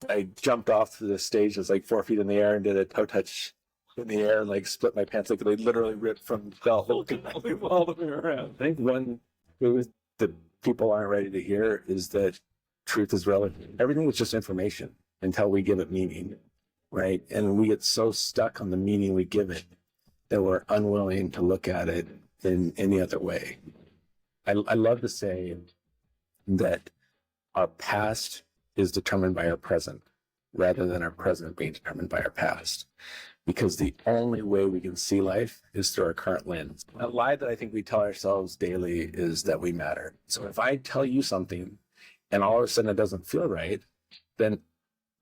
I jumped off the stage. I was like 4 feet in the air and did a toe touch in the air and like split my pants. Like they literally ripped from the belt all the way around. I think one that people aren't ready to hear is that truth is relative. Everything is just information until we give it meaning, right? And we get so stuck on the meaning we give it that we're unwilling to look at it in any other way. I love to say that our past is determined by our present rather than our present being determined by our past, because the only way we can see life is through our current lens. A lie that I think we tell ourselves daily is that we matter. So if I tell you something and all of a sudden it doesn't feel right, then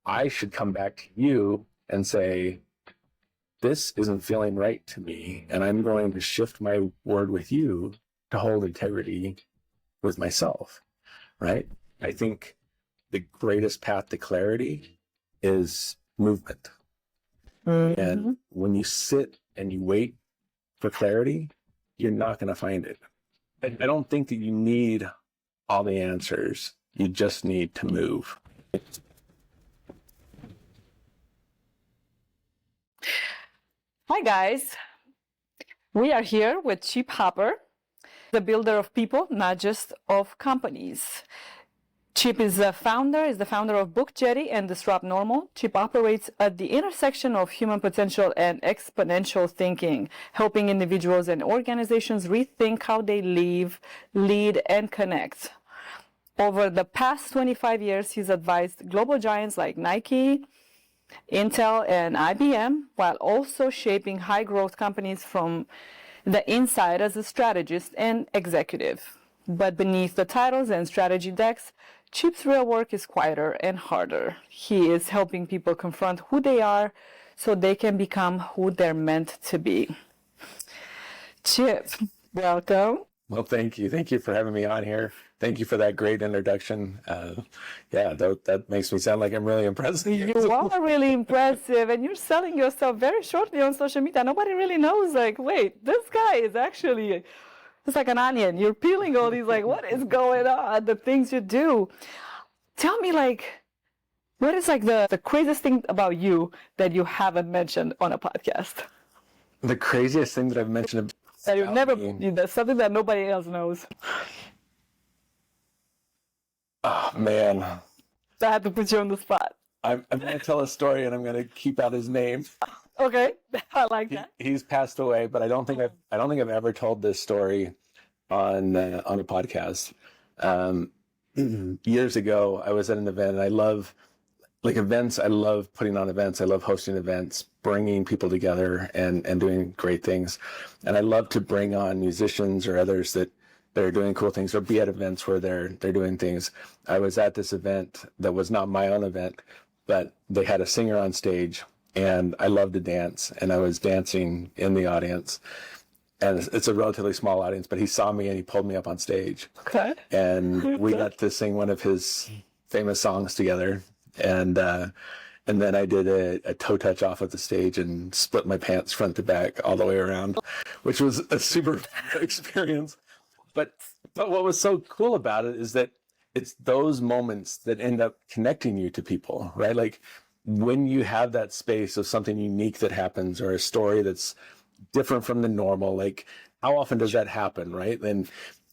I should come back to you and say, this isn't feeling right to me, and I'm going to shift my word with you to hold integrity with myself, right? I think the greatest path to clarity is movement. Mm-hmm. And when you sit and you wait for clarity, you're not going to find it. I don't think that you need all the answers. You just need to move. Hi guys, we are here with Chip Hopper, the builder of people, not just of companies. Chip is the founder of BookJEDI and Disrupt Normal. Chip operates at the intersection of human potential and exponential thinking, helping individuals and organizations rethink how they live, lead, and connect. Over the past 25 years, he's advised global giants like Nike, Intel, and IBM, while also shaping high-growth companies from the inside as a strategist and executive. But beneath the titles and strategy decks, Chip's real work is quieter and harder. He is helping people confront who they are so they can become who they're meant to be. Chip, welcome. Well, thank you. Thank you for having me on here. Thank you for that great introduction. That makes me sound like I'm really impressive. You are really impressive, and you're selling yourself very shortly on social media. Nobody really knows, like, wait, this guy is actually, it's like an onion. You're peeling all these, like, what is going on, the things you do. Tell me, like, what is, like, the craziest thing about you that you haven't mentioned on a podcast? The craziest thing that I've mentioned that you've never, that's something that nobody else knows. Oh, man. I had to put you on the spot. I'm going to tell a story, and I'm going to keep out his name. Okay, I like that. He's passed away, but I don't think I've ever told this story on a podcast. Years ago, I was at an event, and I love events. I love putting on events. I love hosting events, bringing people together, and doing great things. And I love to bring on musicians or others that are doing cool things, or be at events where they're doing things. I was at this event that was not my own event, but they had a singer on stage, and I love to dance, and I was dancing in the audience. And it's a relatively small audience, but he saw me and he pulled me up on stage. Okay. And we got to sing one of his famous songs together. And then I did a toe touch off of the stage and split my pants front to back all the way around, which was a super experience. But what was so cool about it is that it's those moments that end up connecting you to people, right? Like when you have that space of something unique that happens, or a story that's different from the normal, like how often does that happen, right?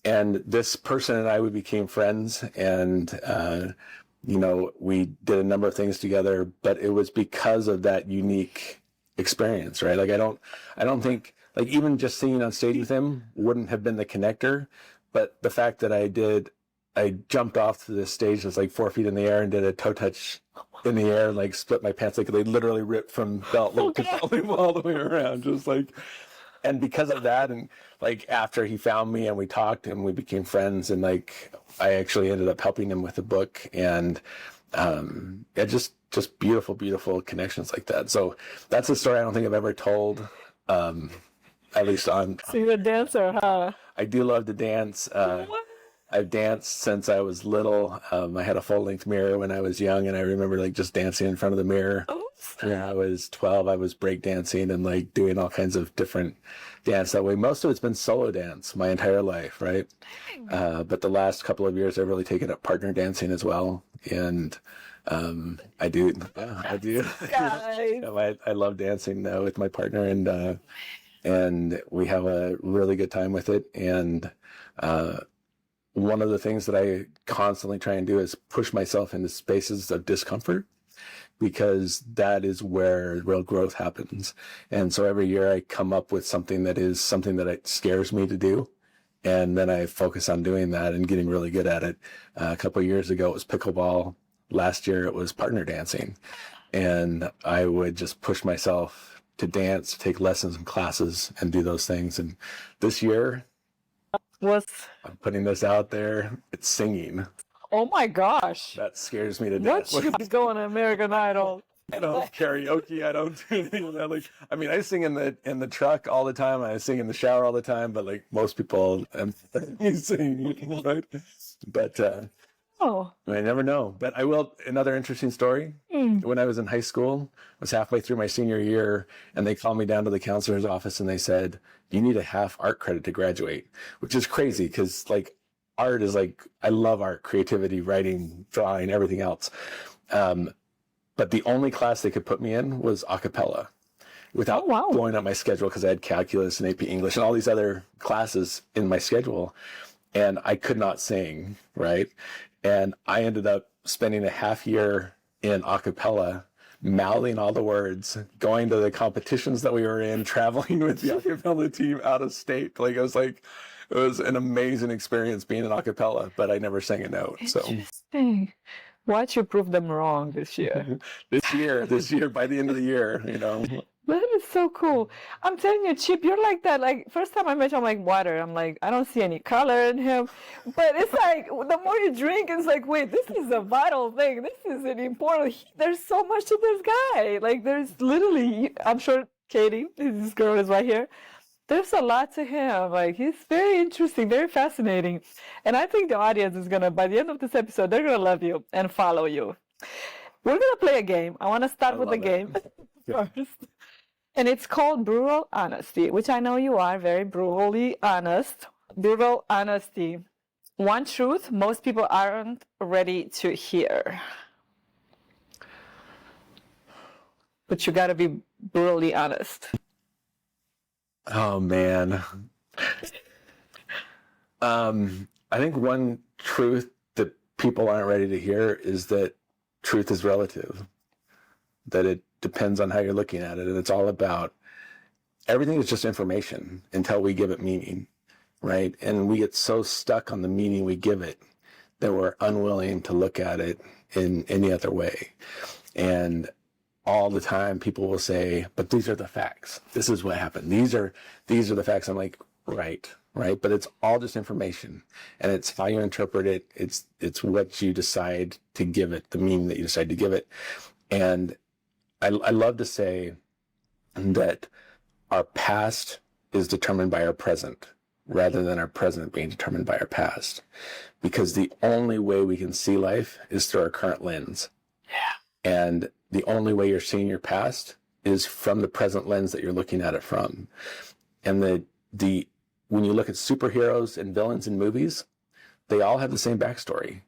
And this person and I, we became friends, and we did a number of things together, but it was because of that unique experience, right? Like I don't think, like, even just singing on stage with him wouldn't have been the connector, but the fact that I jumped off the stage, was like 4 feet in the air, and did a toe touch in the air, like split my pants, like they literally ripped from belt loop to belt loop all the way around, just like. And because of that, and like after he found me and we talked and we became friends, and like I actually ended up helping him with the book, and just beautiful, beautiful connections like that. So that's a story I don't think I've ever told. At least on. So you're a dancer, huh? I do love to dance. I've danced since I was little. I had a full-length mirror when I was young, and I remember like just dancing in front of the mirror. When I was 12, I was breakdancing and like doing all kinds of different dance that way. Most of it's been solo dance my entire life, right? But the last couple of years, I've really taken up partner dancing as well. And I do. Yeah, I do. Guys. I love dancing with my partner, and we have a really good time with it. And one of the things that I constantly try and do is push myself into spaces of discomfort, because that is where real growth happens. And so every year I come up with something that it scares me to do. And then I focus on doing that and getting really good at it. A couple of years ago, it was pickleball. Last year, it was partner dancing. And I would just push myself to dance, take lessons and classes, and do those things. And this year, I'm putting this out there. It's singing. Oh my gosh. That scares me to death. What you going to American Idol? I don't karaoke. I don't do anything of that. Like, I mean, I sing in the truck all the time. I sing in the shower all the time. But like most people, I'm singing, right? But I never know. But I will. Another interesting story. When I was in high school, I was halfway through my senior year, and they called me down to the counselor's office, and they said, "You need a half art credit to graduate," which is crazy because like art is like, I love art, creativity, writing, drawing, everything else. But the only class they could put me in was a cappella, without blowing up my schedule, because I had calculus and AP English and all these other classes in my schedule, and I could not sing, right? And I ended up spending a half year in a cappella, mouthing all the words, going to the competitions that we were in, traveling with the a cappella team out of state. Like, it was an amazing experience being in a cappella, but I never sang a note. Interesting. Why'd you prove them wrong this year? This year, by the end of the year, That is so cool. I'm telling you, Chip, you're like that. Like, first time I met you, I'm like, water. I'm like, I don't see any color in him. But it's like, the more you drink, it's like, wait, this is a vital thing. This is an important, there's so much to this guy. Like, there's literally, I'm sure Katie, this girl is right here. There's a lot to him. Like, he's very interesting, very fascinating. And I think the audience is going to, by the end of this episode, they're going to love you and follow you. We're going to play a game. I want to start with the game first. And it's called Brutal Honesty, which I know you are very brutally honest. Brutal honesty. One truth most people aren't ready to hear. But you got to be brutally honest. Oh, man. I think one truth that people aren't ready to hear is that truth is relative, that it depends on how you're looking at it. And it's all about, everything is just information until we give it meaning, right? And we get so stuck on the meaning we give it that we're unwilling to look at it in any other way. And all the time people will say, but these are the facts. This is what happened. These are the facts. I'm like, right. But it's all just information, and it's how you interpret it. It's what you decide to give it, the meaning that you decide to give it. And I love to say that our past is determined by our present, rather than our present being determined by our past, because the only way we can see life is through our current lens. Yeah. And the only way you're seeing your past is from the present lens that you're looking at it from. And when you look at superheroes and villains in movies, they all have the same backstory.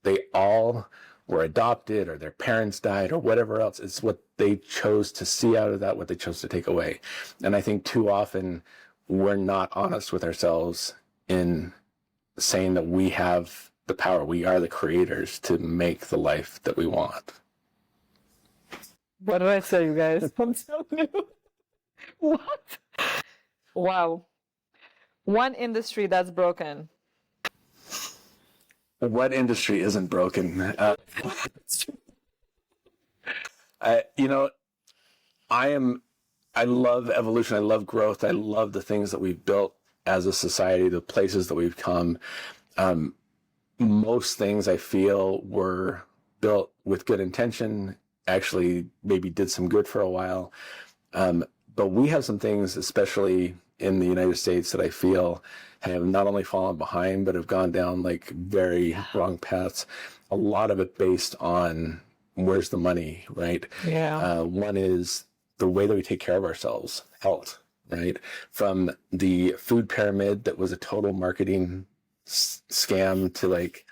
They all were adopted, or their parents died, or whatever else. It's what they chose to see out of that, what they chose to take away. And I think too often we're not honest with ourselves in saying that we have the power. We are the creators to make the life that we want. What do I say, you guys? I'm so new. What? Wow. One industry that's broken. What industry isn't broken? I love evolution. I love growth. I love the things that we've built as a society, the places that we've come. Most things I feel were built with good intention, actually maybe did some good for a while. But we have some things, especially in the United States, that I feel have not only fallen behind, but have gone down like very wrong paths. A lot of it based on where's the money, right? Yeah. One is the way that we take care of ourselves, health, right? From the food pyramid that was a total marketing scam to like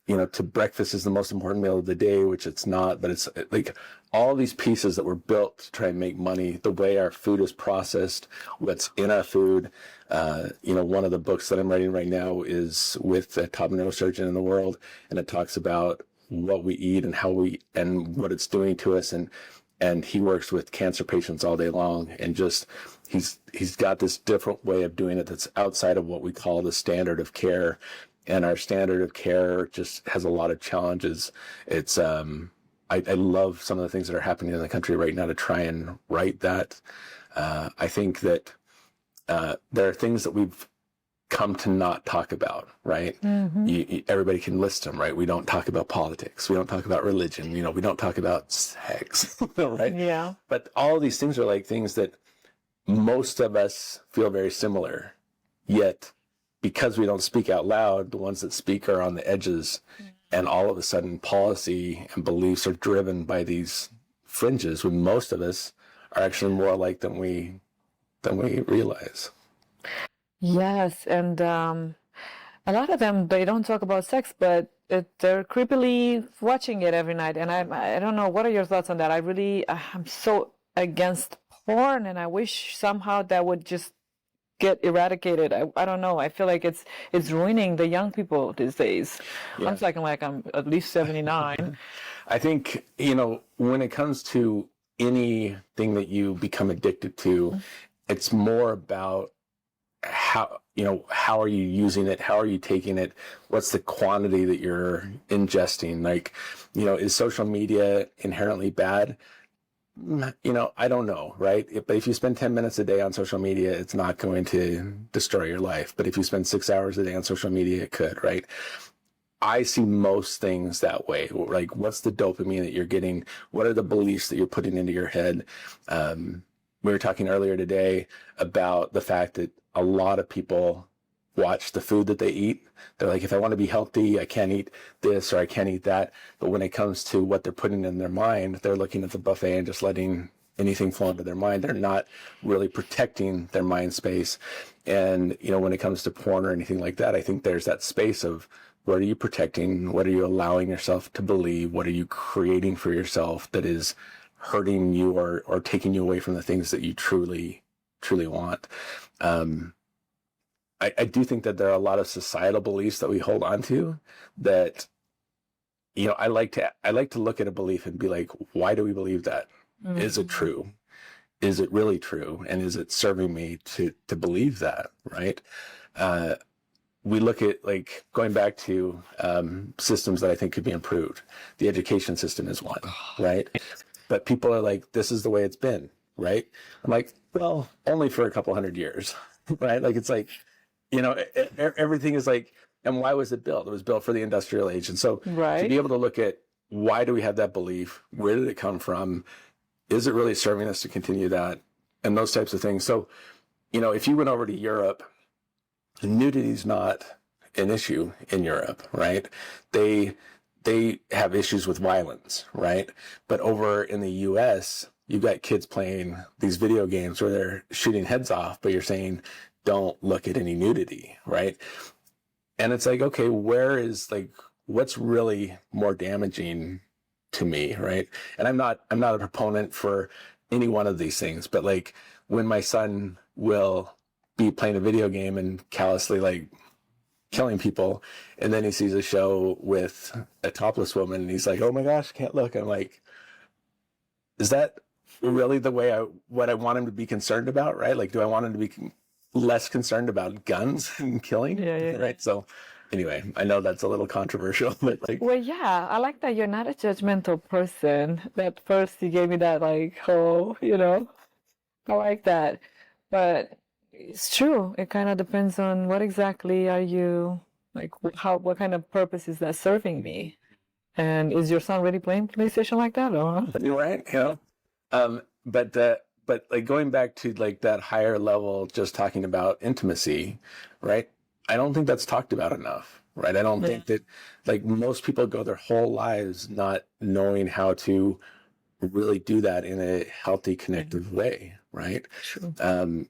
to breakfast is the most important meal of the day, which it's not, but it's like all these pieces that were built to try and make money, the way our food is processed, what's in our food. One of the books that I'm writing right now is with the top neurosurgeon in the world, and it talks about what we eat and and what it's doing to us. And he works with cancer patients all day long, and just he's got this different way of doing it that's outside of what we call the standard of care. And our standard of care just has a lot of challenges. It's I love some of the things that are happening in the country right now to try and right that. I think that there are things that we've come to not talk about, right? Everybody can list them, right? We don't talk about politics. We don't talk about religion. We don't talk about sex, right? Yeah. But all these things are like things that most of us feel very similar, yet because we don't speak out loud, the ones that speak are on the edges, and all of a sudden policy and beliefs are driven by these fringes when most of us are actually more alike than we realize. Yes, and a lot of them, they don't talk about sex, but they're creepily watching it every night. And I don't know, what are your thoughts on that? I'm so against porn, and I wish somehow that would just get eradicated. I don't know. I feel like it's ruining the young people these days. Yeah. I'm talking like I'm at least 79. I think, when it comes to anything that you become addicted to, it's more about how are you using it? How are you taking it? What's the quantity that you're ingesting? Like, is social media inherently bad? I don't know, right? But if you spend 10 minutes a day on social media, it's not going to destroy your life. But if you spend 6 hours a day on social media, it could, right? I see most things that way. Like, what's the dopamine that you're getting? What are the beliefs that you're putting into your head? We were talking earlier today about the fact that a lot of people watch the food that they eat. They're like, if I want to be healthy, I can't eat this or I can't eat that. But when it comes to what they're putting in their mind, they're looking at the buffet and just letting anything flow into their mind. They're not really protecting their mind space. And, when it comes to porn or anything like that, I think there's that space of what are you protecting? What are you allowing yourself to believe? What are you creating for yourself that is hurting you or taking you away from the things that you truly, truly want? I do think that there are a lot of societal beliefs that we hold on to that, I like to look at a belief and be like, why do we believe that? Mm-hmm. Is it true? Is it really true? And is it serving me to believe that? Right. We look at, like, going back to systems that I think could be improved. The education system is one, right? But people are like, this is the way it's been, right? I'm like, well, only for a couple hundred years, right? Like, it's like, everything is like, and why was it built? It was built for the industrial age. And so to be able to look at why do we have that belief? Where did it come from? Is it really serving us to continue that? And those types of things. So, if you went over to Europe, nudity is not an issue in Europe, right? They have issues with violence, right? But over in the US, you've got kids playing these video games where they're shooting heads off, but you're saying, don't look at any nudity, right? And it's like, okay, what's really more damaging to me, right? And I'm not a proponent for any one of these things, but like when my son will be playing a video game and callously like killing people, and then he sees a show with a topless woman and he's like, oh my gosh, can't look. I'm like, is that really the way what I want him to be concerned about, right? Like, do I want him to be less concerned about guns and killing? Yeah. Right. So anyway, I know that's a little controversial, but like, well, yeah, I like that you're not a judgmental person. That first you gave me that, like, I like that. But it's true. It kind of depends on what exactly are you, like, what kind of purpose is that serving me? And is your son really playing PlayStation like that? Or? You're right. But like going back to like that higher level, just talking about intimacy, right? I don't think that's talked about enough, right? I don't think that, like, most people go their whole lives not knowing how to really do that in a healthy, connective way, right? True.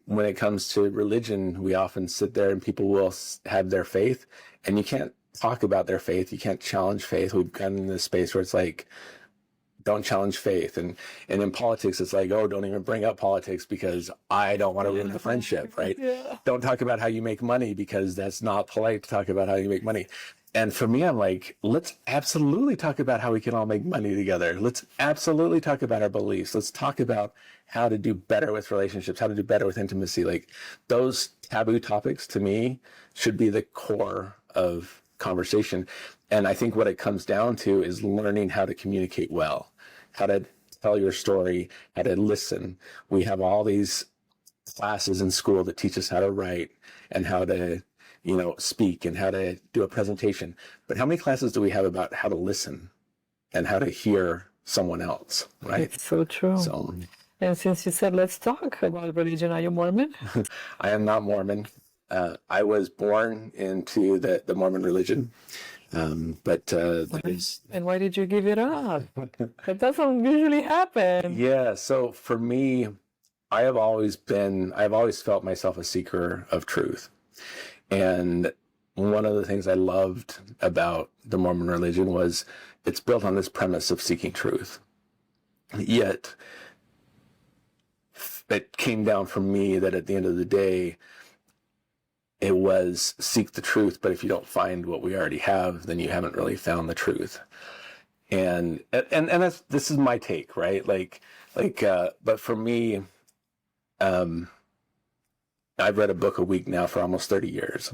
When it comes to religion, we often sit there and people will have their faith, and you can't talk about their faith. You can't challenge faith. We've gotten in this space where it's like, don't challenge faith. And in politics, it's like, oh, don't even bring up politics because I don't want to ruin the friendship, right? Yeah. Don't talk about how you make money because that's not polite to talk about how you make money. And for me, I'm like, let's absolutely talk about how we can all make money together. Let's absolutely talk about our beliefs. Let's talk about how to do better with relationships, how to do better with intimacy. Like those taboo topics to me should be the core of conversation. And I think what it comes down to is learning how to communicate well, how to tell your story, how to listen. We have all these classes in school that teach us how to write and how to, speak and how to do a presentation. But how many classes do we have about how to listen and how to hear someone else, right? It's so true. So, and since you said, let's talk about religion, are you Mormon? I am not Mormon. I was born into the Mormon religion. But that is... And why did you give it up? That doesn't usually happen. Yeah. So for me, I've always felt myself a seeker of truth. And one of the things I loved about the Mormon religion was it's built on this premise of seeking truth. Yet it came down from me that at the end of the day, it was seek the truth, but if you don't find what we already have, then you haven't really found the truth. And this is my take, right? But for me, I've read a book a week now for almost 30 years.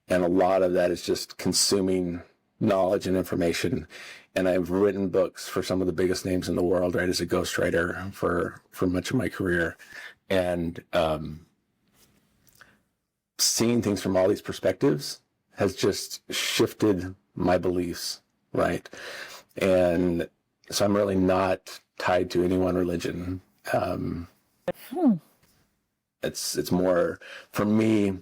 And a lot of that is just consuming knowledge and information. And I've written books for some of the biggest names in the world, right, as a ghostwriter for much of my career. And seeing things from all these perspectives has just shifted my beliefs, right? And so I'm really not tied to any one religion. It's more for me,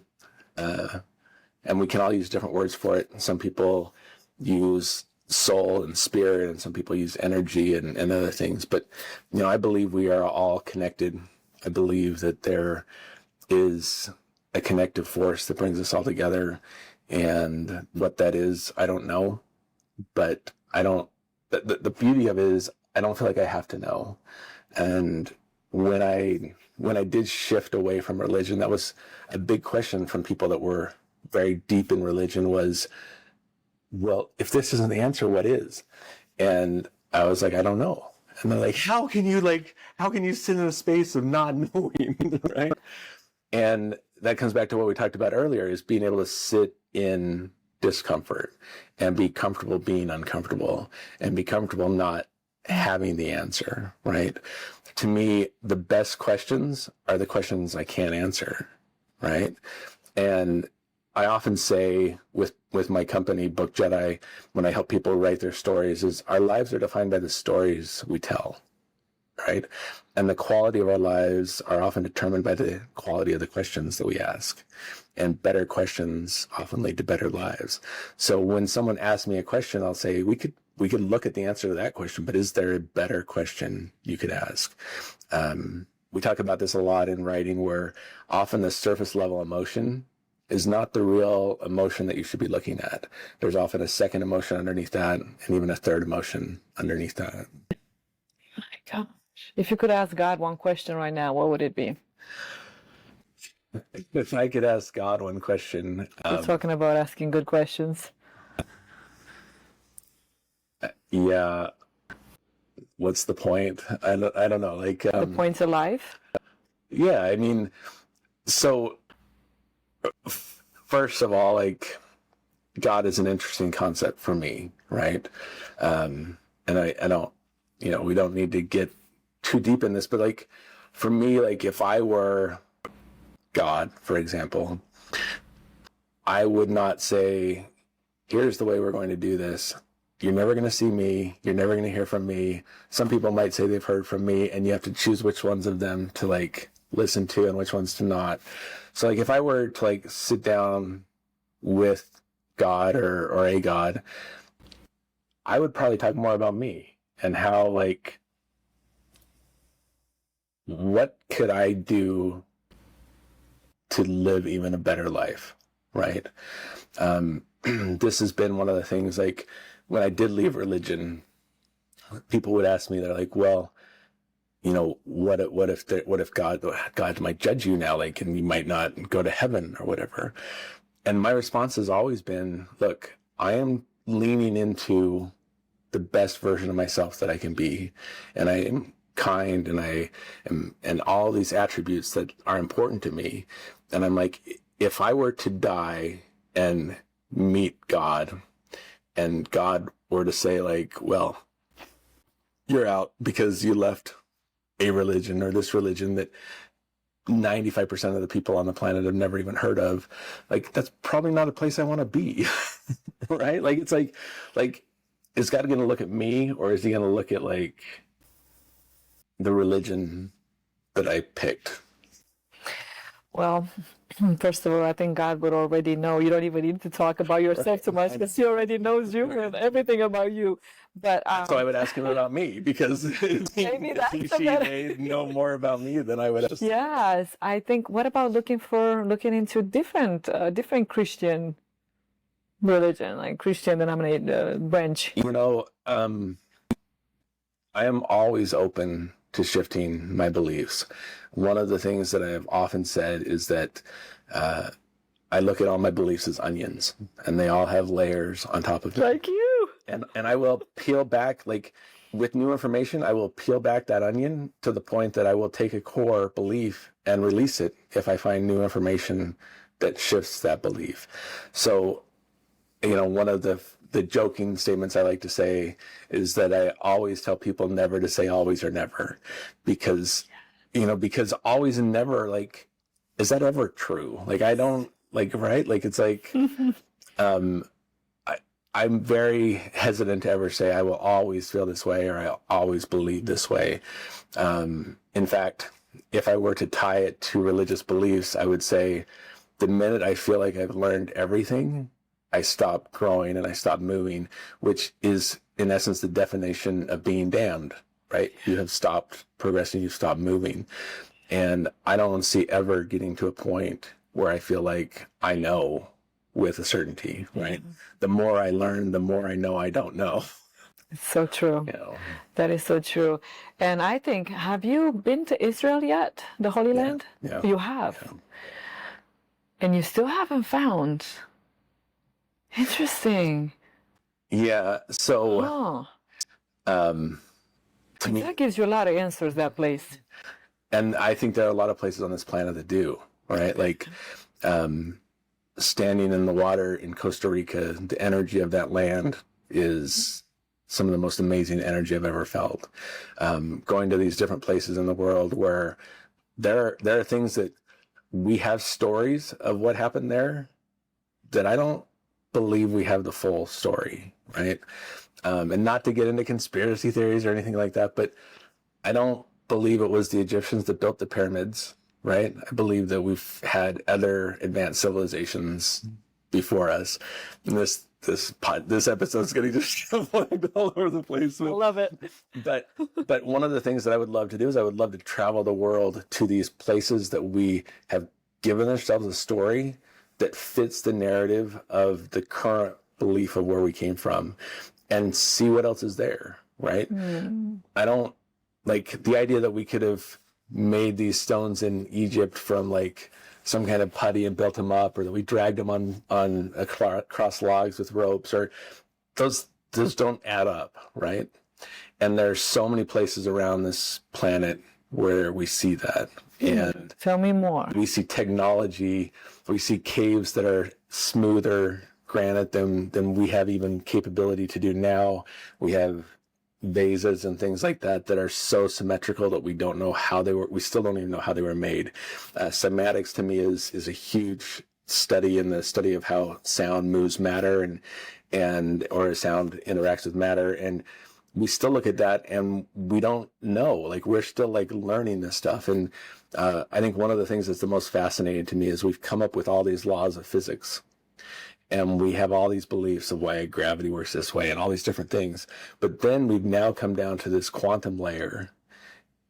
and we can all use different words for it. Some people use soul and spirit, and some people use energy and other things. But, I believe we are all connected. I believe that there is a connective force that brings us all together. And what that is, I don't know. But the beauty of it is I don't feel like I have to know. And when I did shift away from religion, that was a big question from people that were very deep in religion was, well, if this isn't the answer, what is? And I was like, I don't know. And they're like, how can you sit in a space of not knowing, right? And that comes back to what we talked about earlier, is being able to sit in discomfort and be comfortable being uncomfortable and be comfortable not having the answer, right? To me, the best questions are the questions I can't answer, right? And I often say with my company, BookJEDI, when I help people write their stories, is our lives are defined by the stories we tell, right? And the quality of our lives are often determined by the quality of the questions that we ask. And better questions often lead to better lives. So when someone asks me a question, I'll say, we could look at the answer to that question, but is there a better question you could ask? We talk about this a lot in writing, where often the surface level emotion is not the real emotion that you should be looking at. There's often a second emotion underneath that, and even a third emotion underneath that. My gosh. If you could ask God one question right now, what would it be? If I could ask God one question. We're talking about asking good questions. Yeah. What's the point? I don't know. The point's alive? Yeah, I mean, so first of all, God is an interesting concept for me, right? And I don't, we don't need to get too deep in this, but for me, if I were God, for example, I would not say, here's the way we're going to do this. You're never going to see me. You're never going to hear from me. Some people might say they've heard from me, and you have to choose which ones of them to listen to and which ones to not. So if I were to sit down with God or a God, I would probably talk more about me and how what could I do to live even a better life, right? This has been one of the things, like when I did leave religion, people would ask me, they're like, well, what if God might judge you now, like, and you might not go to heaven or whatever. And my response has always been, look, I am leaning into the best version of myself that I can be. And I am kind, and all these attributes that are important to me. And I'm like, if I were to die and meet God, and God were to say, like, well, you're out because you left a religion or this religion that 95% of the people on the planet have never even heard of, like, that's probably not a place I want to be. Right? Like, it's like, is God going to look at me, or is he going to look at, like, the religion that I picked? Well, first of all, I think God would already know. You don't even need to talk about yourself too much, because he already knows you and everything about you. But so I would ask him about me, because maybe that's she may know more about me than I would. Yes, I think. What about looking into different Christian religion, like Christian denominated branch? I am always open to shifting my beliefs. One of the things that I have often said is that I look at all my beliefs as onions, and they all have layers on top of it. Like you. And I will peel back, like, with new information, I will peel back that onion to the point that I will take a core belief and release it if I find new information that shifts that belief. So, one of the joking statements I like to say is that I always tell people never to say always or never, because always and never, like, is that ever true? Like, I don't, like, right? Like, it's like, I'm very hesitant to ever say I will always feel this way, or I always believe this way. In fact, if I were to tie it to religious beliefs, I would say the minute I feel like I've learned everything, I stop growing and I stop moving, which is in essence the definition of being damned, right? You have stopped progressing, you've stopped moving. And I don't see ever getting to a point where I feel like I know with a certainty, right? Mm-hmm. The more I learn, the more I know I don't know. It's so true. That is so true. And I think, have you been to Israel yet? The Holy Land? Yeah. You have. Yeah. And you still haven't found. Interesting. Yeah. So, to me, that gives you a lot of answers, that place. And I think there are a lot of places on this planet that do, right? Like, standing in the water in Costa Rica, the energy of that land is some of the most amazing energy I've ever felt. Going to these different places in the world where there are things that we have stories of what happened there that I don't believe we have the full story, right? And not to get into conspiracy theories or anything like that, but I don't believe it was the Egyptians that built the pyramids, right? I believe that we've had other advanced civilizations before us. And this episode is getting just flagged all over the place. I love it. But one of the things that I would love to do is I would love to travel the world to these places that we have given ourselves a story that fits the narrative of the current belief of where we came from, and see what else is there, right? I don't like the idea that we could have made these stones in Egypt from like some kind of putty and built them up, or that we dragged them on across logs with ropes, or those don't add up, right? And there's so many places around this planet where we see that. And tell me more. We see technology, we see caves that are smoother granite than we have even capability to do now. We have vases and things like that are so symmetrical that we don't know how they were. We still don't even know how they were made. Cymatics to me is a huge study in the study of how sound moves matter and or sound interacts with matter. And we still look at that and we don't know. Like, we're still like learning this stuff. And I think one of the things that's the most fascinating to me is we've come up with all these laws of physics. And we have all these beliefs of why gravity works this way and all these different things. But then we've now come down to this quantum layer,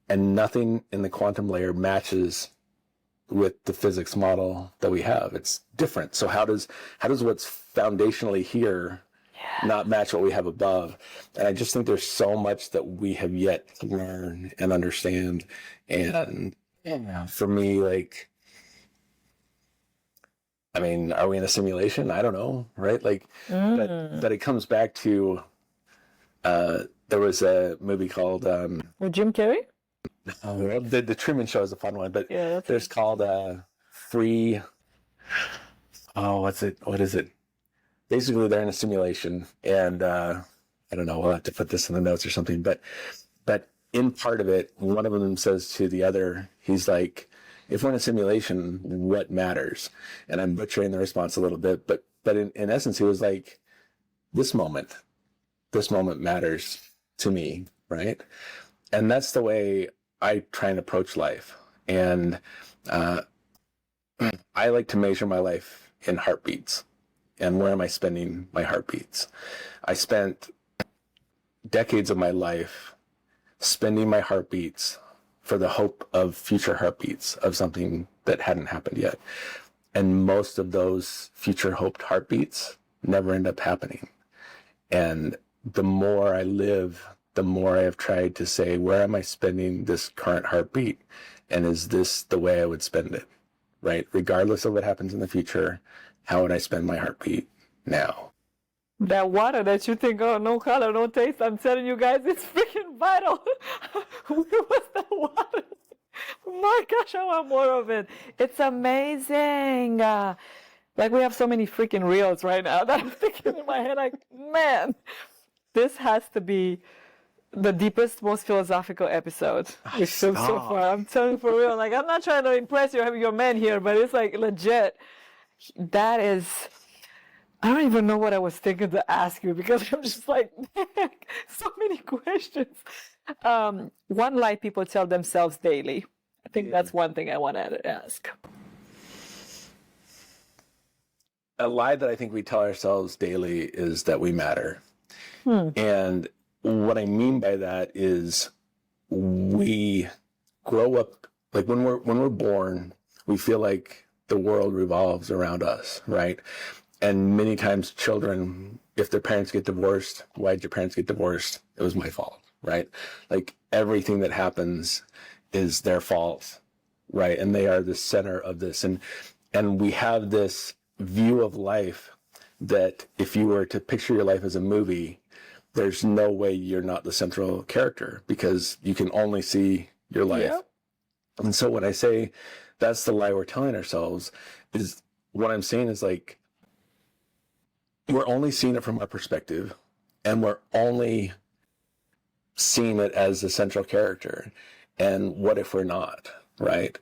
and nothing in the quantum layer matches with the physics model that we have. It's different. So how does what's foundationally here not match what we have above? And I just think there's so much that we have yet to learn and understand. And for me, like, I mean, are we in a simulation? I don't know, right? Like, but it comes back to, there was a movie called With Jim Carrey? the Truman Show is a fun one, but Yeah, there's called Free. Oh, what is it? Basically, they're in a simulation, and I don't know. We'll have to put this in the notes or something. But in part of it, one of them says to the other, he's like, "If we're in a simulation, what matters?" And I'm butchering the response a little bit, but in essence, he was like, "This moment matters to me, right?" And that's the way I try and approach life. And I like to measure my life in heartbeats. And where am I spending my heartbeats? I spent decades of my life spending my heartbeats for the hope of future heartbeats of something that hadn't happened yet. And most of those future hoped heartbeats never end up happening. And the more I live, the more I have tried to say, where am I spending this current heartbeat? And is this the way I would spend it, right? Regardless of what happens in the future, how would I spend my heartbeat now? That water that you think, oh, no color, no taste, I'm telling you guys, it's freaking vital. Where was that water? My gosh, I want more of it. It's amazing. Like, we have so many freaking reels right now that I'm thinking in my head, like, man, this has to be the deepest, most philosophical episode we've filmed so far. I'm telling you for real. Like, I'm not trying to impress your man here, but it's like legit. That is, I don't even know what I was thinking to ask you, because I'm just like, so many questions. One lie people tell themselves daily. I think that's one thing I want to ask. A lie that I think we tell ourselves daily is that we matter. And what I mean by that is we grow up, like when we're born, we feel like the world revolves around us, right? And many times children, if their parents get divorced, why did your parents get divorced? It was my fault, right? Like everything that happens is their fault, right? And they are the center of this. And we have this view of life that if you were to picture your life as a movie, there's no way you're not the central character, because you can only see your life. Yep. And so when I say that's the lie we're telling ourselves, is what I'm saying is, like, we're only seeing it from our perspective, and we're only seeing it as the central character. And what if we're not, right?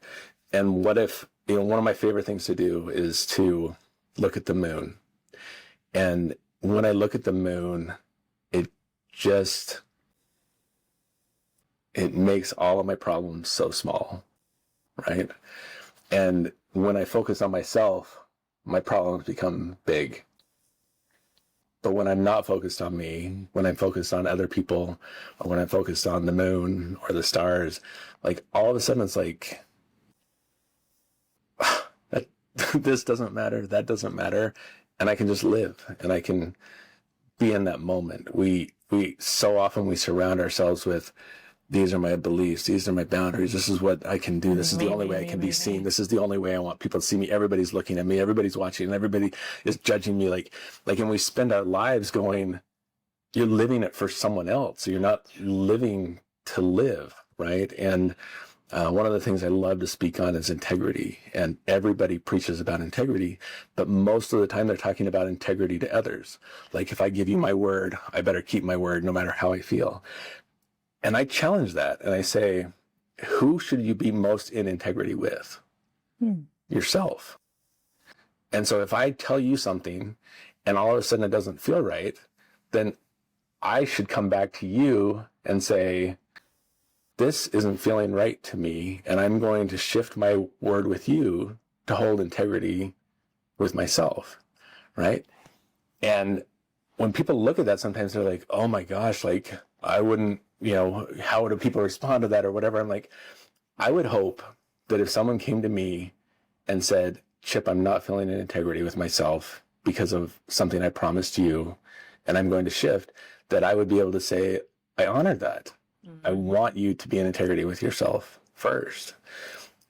And what if, one of my favorite things to do is to look at the moon. And when I look at the moon, it makes all of my problems so small, right? And when I focus on myself, my problems become big. But when I'm not focused on me, when I'm focused on other people, or when I'm focused on the moon or the stars, like all of a sudden it's like, this doesn't matter, that doesn't matter. And I can just live, and I can be in that moment. We so often we surround ourselves with, these are my beliefs, these are my boundaries, this is what I can do, this is the only way I can be seen, this is the only way I want people to see me, everybody's looking at me, everybody's watching, and everybody is judging me, like and we spend our lives going, you're living it for someone else, you're not living to live, right? And one of the things I love to speak on is integrity, and everybody preaches about integrity, but most of the time they're talking about integrity to others. Like, if I give you my word, I better keep my word no matter how I feel. And I challenge that, and I say, who should you be most in integrity with? Yourself. And so if I tell you something and all of a sudden it doesn't feel right, then I should come back to you and say, this isn't feeling right to me, and I'm going to shift my word with you to hold integrity with myself, right? And when people look at that, sometimes they're like, oh my gosh, like, I wouldn't, how would people respond to that or whatever? I'm like, I would hope that if someone came to me and said, Chip, I'm not feeling in integrity with myself because of something I promised you, and I'm going to shift, that I would be able to say, I honor that. I want you to be in integrity with yourself first.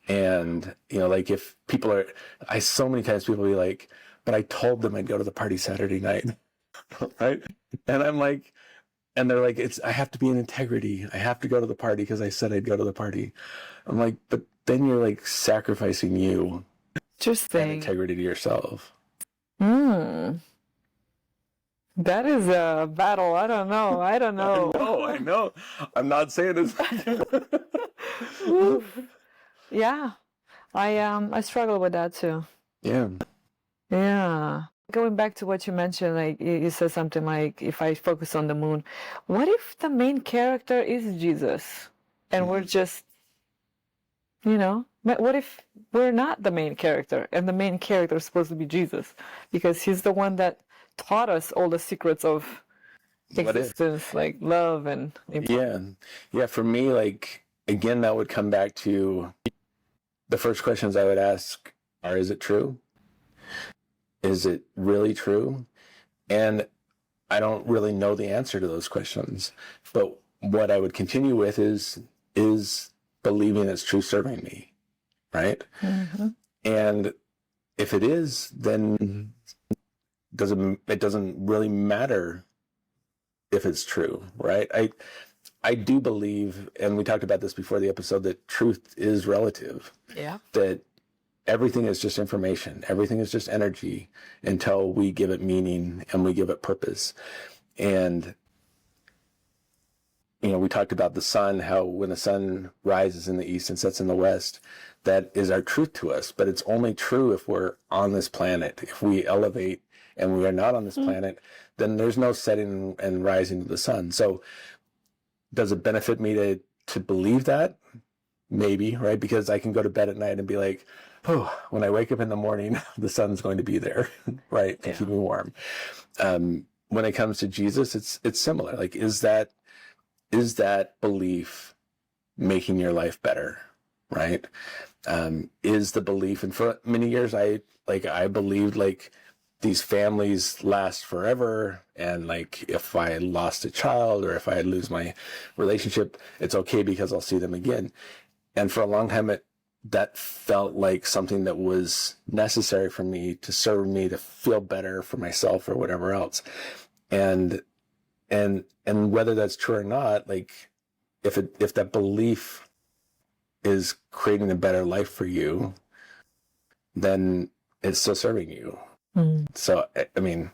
And, you know, like if people are, so many times people be like, but I told them I'd go to the party Saturday night. Right. And I'm like, and they're like, I have to be in integrity. I have to go to the party because I said I'd go to the party. I'm like, but then you're like sacrificing you and integrity to yourself. That is a battle. I don't know. I know. I'm not saying it's. Yeah. I struggle with that too. Yeah. Yeah. Going back to what you mentioned, like you said something like, if I focus on the moon, what if the main character is Jesus and we're just, you know, what if we're not the main character and the main character is supposed to be Jesus because he's the one that taught us all the secrets of existence, like love and yeah. For me, like, again, that would come back to the first questions I would ask are, is it true? Is it really true? And I don't really know the answer to those questions. But what I would continue with is believing it's true serving me, right? And if it is, then it doesn't really matter if it's true, right? I do believe, and we talked about this before the episode, that truth is relative. Yeah. That everything is just information. Everything is just energy until we give it meaning and we give it purpose. And, you know, we talked about the sun, how when the sun rises in the east and sets in the west, that is our truth to us. But it's only true if we're on this planet. If we elevate and we are not on this planet, then there's no setting and rising of the sun. So does it benefit me to believe that? Maybe, right? Because I can go to bed at night and be like, oh, when I wake up in the morning, the sun's going to be there, right? To keep me warm. When it comes to Jesus, it's similar. Like, is that belief making your life better, right? Is the belief, and for many years I believed like these families last forever, and like if I lost a child or if I lose my relationship, it's okay because I'll see them again. And for a long time, that felt like something that was necessary for me to serve me, to feel better for myself or whatever else. And whether that's true or not, like if that belief is creating a better life for you, then it's still serving you. So, I mean,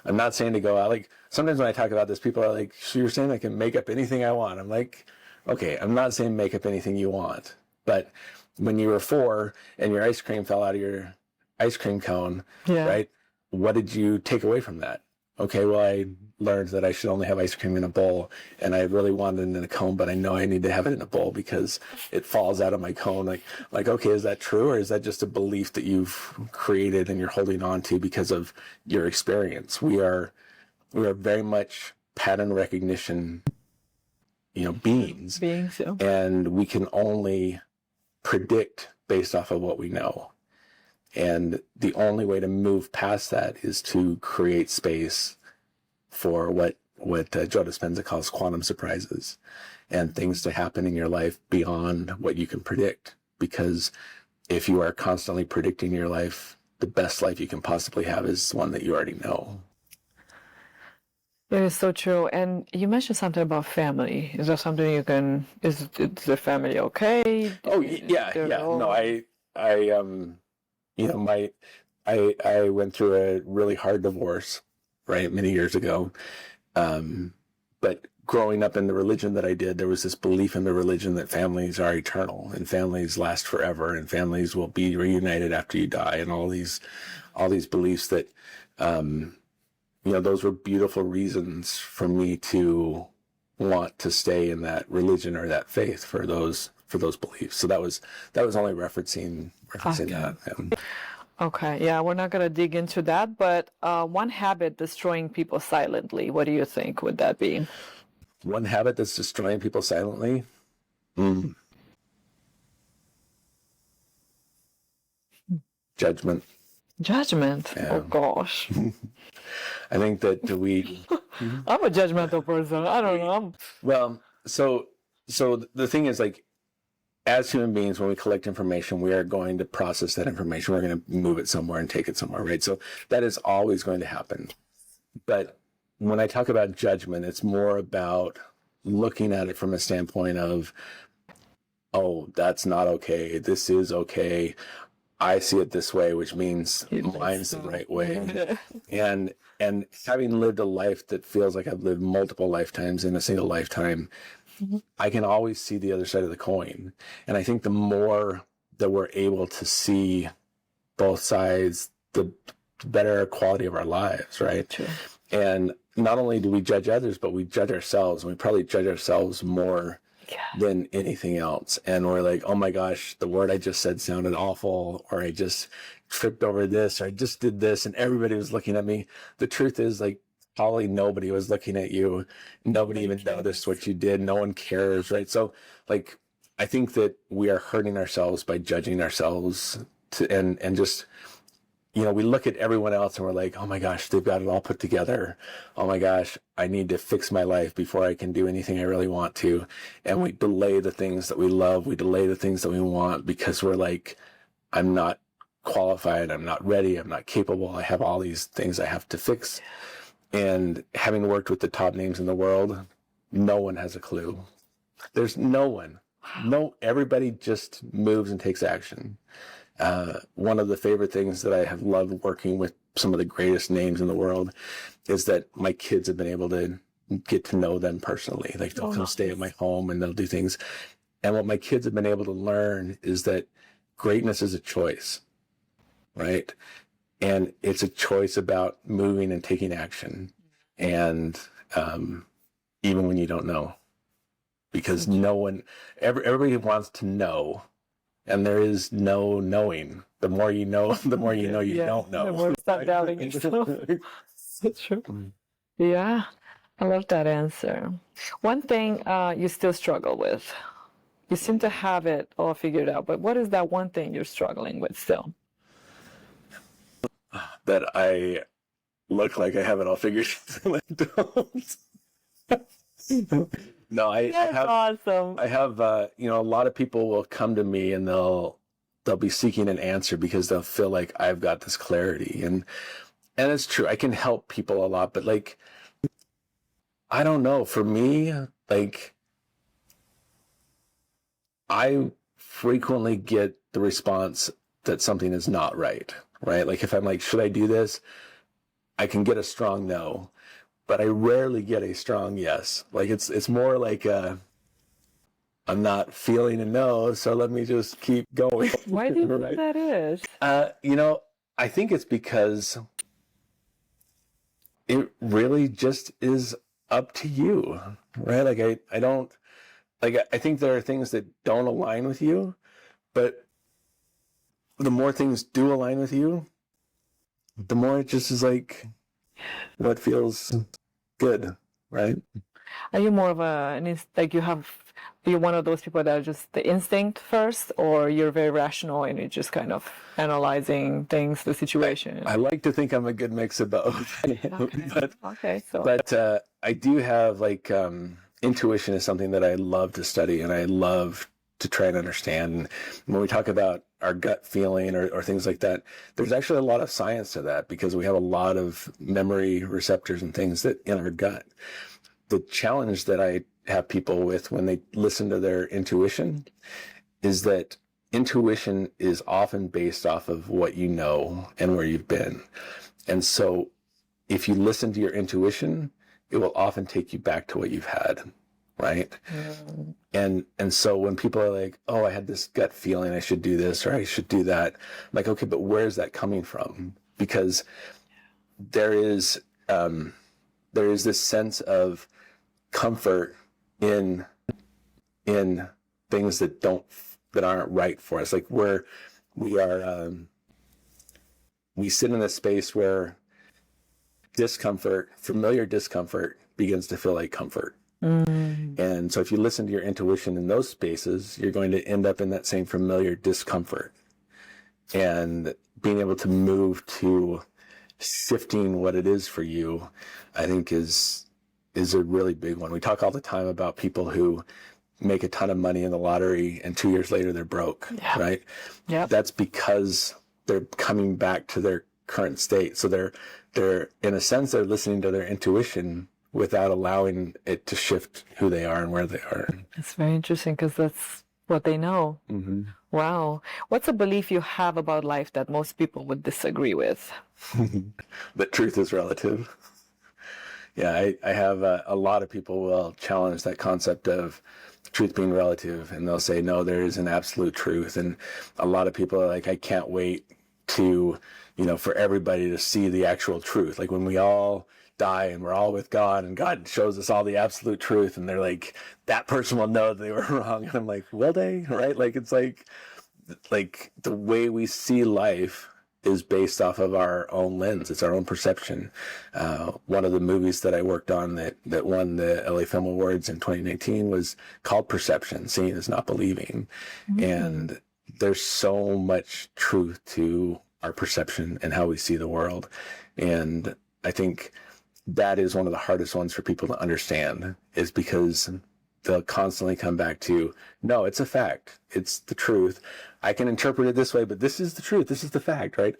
I'm not saying to go out. Like, sometimes when I talk about this, people are like, so you're saying I can make up anything I want? I'm like, okay, I'm not saying make up anything you want. But when you were 4 and your ice cream fell out of your ice cream cone, right? What did you take away from that? Okay, well, I learned that I should only have ice cream in a bowl, and I really wanted it in a cone, but I know I need to have it in a bowl because it falls out of my cone. Like, okay, is that true, or is that just a belief that you've created and you're holding on to because of your experience? We are very much pattern recognition, beings, and we can only predict based off of what we know. And the only way to move past that is to create space for what Joe Dispenza calls quantum surprises and things to happen in your life beyond what you can predict. Because if you are constantly predicting your life, the best life you can possibly have is one that you already know. It is so true. And you mentioned something about family. Is there something is the family okay? Oh, yeah. No, I went through a really hard divorce, right, many years ago. But growing up in the religion that I did, there was this belief in the religion that families are eternal and families last forever and families will be reunited after you die, and all these beliefs that, those were beautiful reasons for me to want to stay in that religion or that faith for those beliefs. So that was only referencing that. Okay, yeah, we're not going to dig into that, but one habit destroying people silently, what do you think would that be? One habit that's destroying people silently? Judgment. Judgment. Yeah. Oh gosh. I think that I'm a judgmental person. I don't know. well, so the thing is, like, as human beings, when we collect information, we are going to process that information. We're going to move it somewhere and take it somewhere, right? So that is always going to happen. But when I talk about judgment, it's more about looking at it from a standpoint of, oh, that's not okay. This is okay. I see it this way, which means mine's the right way. And having lived a life that feels like I've lived multiple lifetimes in a single lifetime, I can always see the other side of the coin. And I think the more that we're able to see both sides, the better quality of our lives, right? True. And not only do we judge others, but we judge ourselves. And we probably judge ourselves more than anything else. And we're like, oh my gosh, the word I just said sounded awful, or I just tripped over this, or I just did this, and everybody was looking at me. The truth is, like, probably nobody was looking at you. Nobody even noticed what you did. No one cares, right? So, like, I think that we are hurting ourselves by judging ourselves and just, you know, we look at everyone else and we're like, oh my gosh, they've got it all put together. Oh my gosh, I need to fix my life before I can do anything I really want to. And we delay the things that we love. We delay the things that we want because we're like, I'm not qualified. I'm not ready. I'm not capable. I have all these things I have to fix. And having worked with the top names in the world, no one has a clue. There's no one. No, everybody just moves and takes action. One of the favorite things that I have loved working with some of the greatest names in the world is that my kids have been able to get to know them personally. Like, they'll come stay at my home and they'll do things. And what my kids have been able to learn is that greatness is a choice, right? And it's a choice about moving and taking action. And even when you don't know, because no one, everybody wants to know. And there is no knowing. The more you know, the more you know you don't know. The more you stop doubting yourself. That's true. Yeah, I love that answer. One thing you still struggle with. You seem to have it all figured out, but what is that one thing you're struggling with still? That I look like I have it all figured out. I don't. No, I have. Awesome. I have. You know, a lot of people will come to me and they'll be seeking an answer because they'll feel like I've got this clarity, and it's true. I can help people a lot, but, like, I don't know. For me, like, I frequently get the response that something is not right. Right? Like, if I'm like, should I do this? I can get a strong no, but I rarely get a strong yes. Like, it's more like I'm not feeling a no, so let me just keep going. Why do you think that is? You know, I think it's because it really just is up to you, right? Like, I don't, like, I think there are things that don't align with you, but the more things do align with you, the more it just is like what feels good, right? Are you more of like you're one of those people that are just the instinct first, or you're very rational and you're just kind of analyzing things, the situation? I like to think I'm a good mix of both. Okay. But I do have, like, intuition is something that I love to study and I love to try and understand. And when we talk about our gut feeling or things like that, there's actually a lot of science to that because we have a lot of memory receptors and things that in our gut. The challenge that I have people with when they listen to their intuition is that intuition is often based off of what you know and where you've been. And so if you listen to your intuition, it will often take you back to what you've had. Right. And so when people are like, oh, I had this gut feeling I should do this or I should do that, I'm like, okay, but where's that coming from? Because there is this sense of comfort in things that aren't right for us. Like, we sit in a space where familiar discomfort begins to feel like comfort. And so if you listen to your intuition in those spaces, you're going to end up in that same familiar discomfort. and being able to move to shifting what it is for you, I think is a really big one. We talk all the time about people who make a ton of money in the lottery and 2 years later they're broke, right? Yeah. That's because they're coming back to their current state. So they're in a sense, they're listening to their intuition without allowing it to shift who they are and where they are. It's very interesting because that's what they know. Mm-hmm. Wow. What's a belief you have about life that most people would disagree with? That truth is relative. Yeah, I have a lot of people will challenge that concept of truth being relative, and they'll say, no, there is an absolute truth. And a lot of people are like, I can't wait to, for everybody to see the actual truth. Like when we all die and we're all with God and God shows us all the absolute truth, and they're like, that person will know they were wrong. And I'm like, will they? Right? Like, it's like the way we see life is based off of our own lens. It's our own perception. One of the movies that I worked on that won the LA Film Awards in 2019 was called Perception, Seeing is Not Believing. Mm-hmm. And there's so much truth to our perception and how we see the world. And I think that is one of the hardest ones for people to understand, is because they'll constantly come back to, no, it's a fact. It's the truth. I can interpret it this way, but this is the truth. This is the fact, right?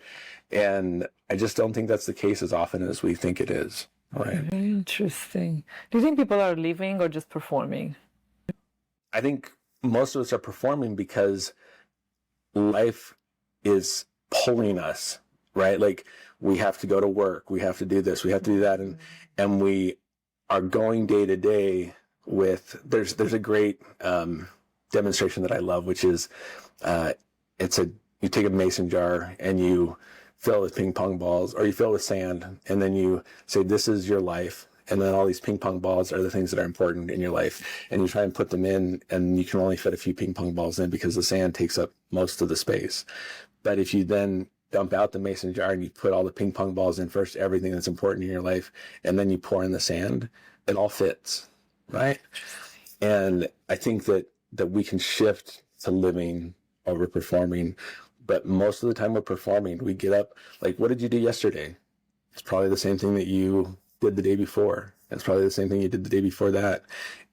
And I just don't think that's the case as often as we think it is. Right? Very interesting. Do you think people are living or just performing? I think most of us are performing because life is pulling us, right? Like we have to go to work. We have to do this. We have to do that. And we are going day to day with, there's a great demonstration that I love, which is you take a mason jar and you fill it with ping pong balls, or you fill it with sand, and then you say, this is your life. And then all these ping pong balls are the things that are important in your life. And you try and put them in, and you can only fit a few ping pong balls in because the sand takes up most of the space. But if you then dump out the mason jar and you put all the ping pong balls in first, everything that's important in your life, and then you pour in the sand, it all fits, right? And I think that we can shift to living over performing. But most of the time we're performing. We get up, like, what did you do yesterday? It's probably the same thing that you did the day before. It's probably the same thing you did the day before that.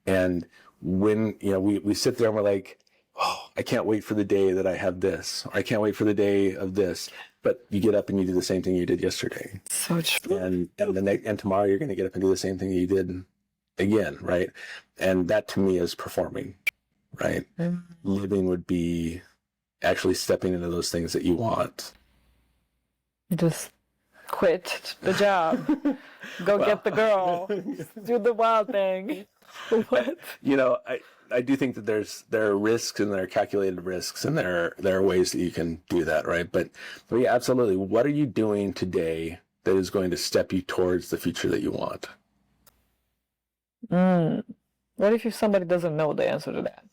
And when, we sit there and we're like, oh, I can't wait for the day that I have this. Or I can't wait for the day of this. But you get up and you do the same thing you did yesterday. So true. And tomorrow you're going to get up and do the same thing that you did again, right? And that to me is performing, right? Living would be actually stepping into those things that you want. Just quit the job. Go get the girl. Do the wild thing. What? I do think that there are risks, and there are calculated risks, and there are ways that you can do that, right? But yeah, absolutely. What are you doing today that is going to step you towards the future that you want? What if somebody doesn't know the answer to that?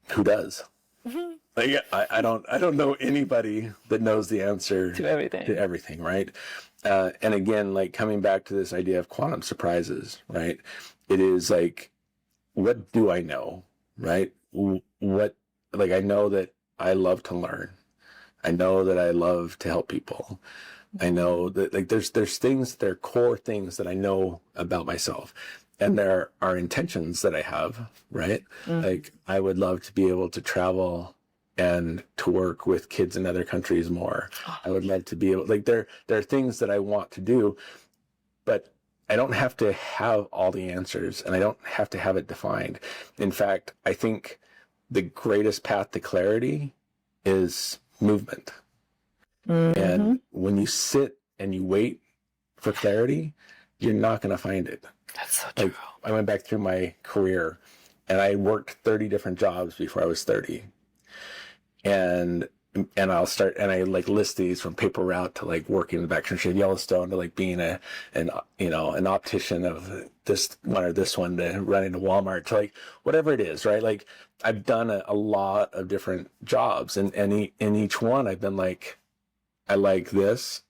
Who does? Mm-hmm. Like, I don't know anybody that knows the answer to everything, right? And again, like coming back to this idea of quantum surprises, right? It is like, what do I know, right? I know that I love to learn. I know that I love to help people. I know that there's things, there are core things that I know about myself. And there are intentions that I have, right? Mm-hmm. Like I would love to be able to travel and to work with kids in other countries more. I would love to be able, there are things that I want to do, but I don't have to have all the answers, and I don't have to have it defined. In fact, I think the greatest path to clarity is movement. Mm-hmm. And when you sit and you wait for clarity, you're not going to find it. That's so true. I went back through my career, and I worked 30 different jobs before I was 30. And I list these from paper route to working in the back country of Yellowstone to being an optician of this one or this one to running to Walmart to whatever it is, right? I've done a lot of different jobs, and in each one I've been I like this,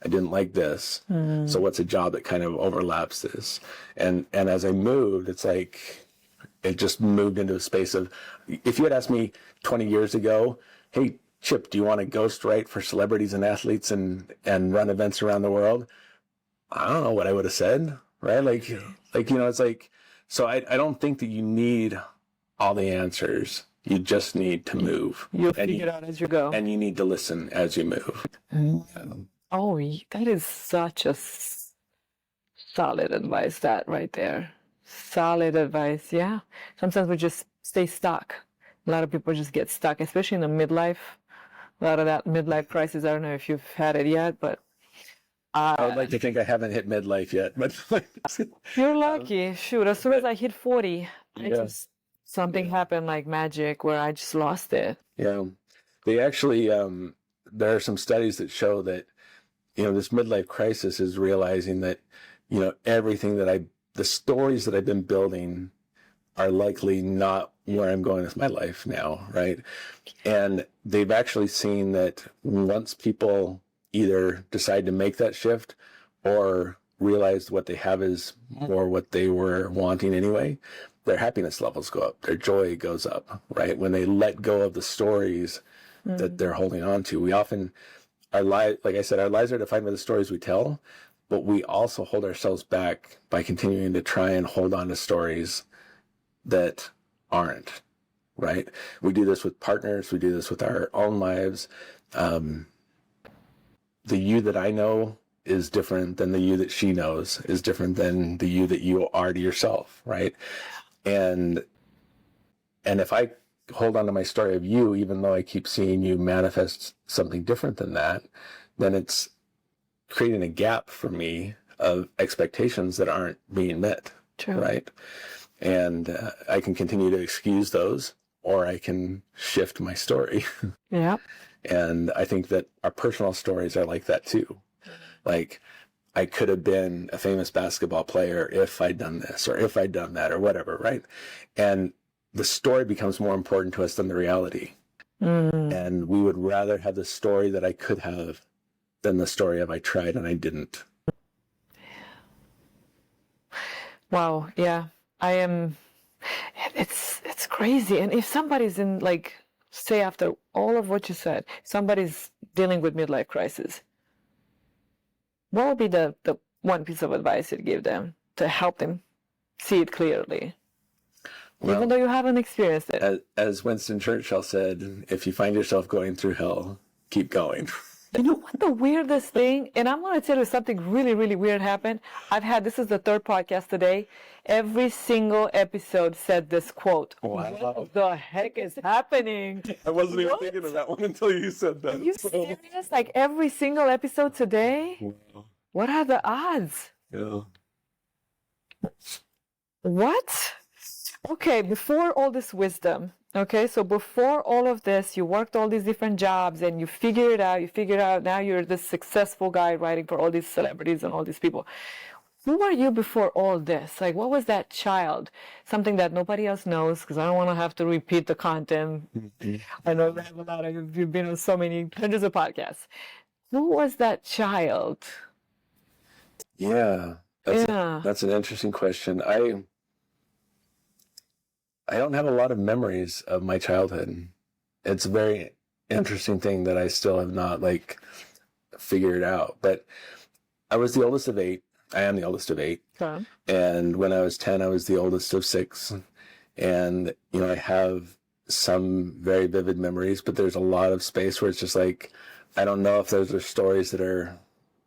I didn't like this. So what's a job that kind of overlaps this? And as I moved, it's it just moved into a space of, if you had asked me 20 years ago, hey, Chip, do you want to ghostwrite for celebrities and athletes and run events around the world? I don't know what I would have said, right? Like, it's like, so I don't think that you need all the answers. You just need to move. You'll figure it out as you go. And you need to listen as you move. Oh, that is such a solid advice, that right there. Solid advice, yeah. Sometimes we just stay stuck. A lot of people just get stuck, especially in the midlife. A lot of that midlife crisis. I don't know if you've had it yet, but I would like to think I haven't hit midlife yet, but you're lucky. Shoot, as soon as I hit 40, something happened like magic where I just lost it. Yeah, they actually there are some studies that show that this midlife crisis is realizing that everything that the stories that I've been building are likely not where I'm going with my life now, right? And they've actually seen that once people either decide to make that shift or realize what they have is more what they were wanting anyway, their happiness levels go up, their joy goes up, right? When they let go of the stories that they're holding on to. We often, like I said, our lives are defined by the stories we tell, but we also hold ourselves back by continuing to try and hold on to stories that aren't, right? We do this with partners. We do this with our own lives. The you that I know is different than the you that she knows, is different than the you that you are to yourself, right? And if I hold on to my story of you, even though I keep seeing you manifest something different than that, then it's creating a gap for me of expectations that aren't being met. True. Right? And I can continue to excuse those, or I can shift my story. Yeah. And I think that our personal stories are like that too. Like, I could have been a famous basketball player if I'd done this, or if I'd done that, or whatever, right? And the story becomes more important to us than the reality. And we would rather have the story that I could have than the story of I tried and I didn't. Wow, yeah. It's crazy. And if somebody's in, like, say after all of what you said, somebody's dealing with midlife crisis, what would be the one piece of advice you'd give them to help them see it clearly? Well, even though you haven't experienced it. As Winston Churchill said, if you find yourself going through hell, keep going. You know what the weirdest thing, and I'm going to tell you something really, really weird happened. This is the third podcast today. Every single episode said this quote. Wow. What the heck is happening? I wasn't even thinking of that one until you said that. Are you serious? Like every single episode today? Wow. What are the odds? Yeah. What? Okay, before all this wisdom, okay, so before all of this, you worked all these different jobs and you figured it out, now you're this successful guy writing for all these celebrities and all these people. Who were you before all this? Like, what was that child? Something that nobody else knows, because I don't want to have to repeat the content. I know we have a lot of, you've been on so many, hundreds of podcasts. Who was that child? Yeah, that's an interesting question. I don't have a lot of memories of my childhood. It's a very interesting thing that I still have not figured out. But I was the oldest of 8. I am the oldest of 8. Okay. And when I was 10, I was the oldest of 6. And, I have some very vivid memories, but there's a lot of space where it's just like, I don't know if those are stories that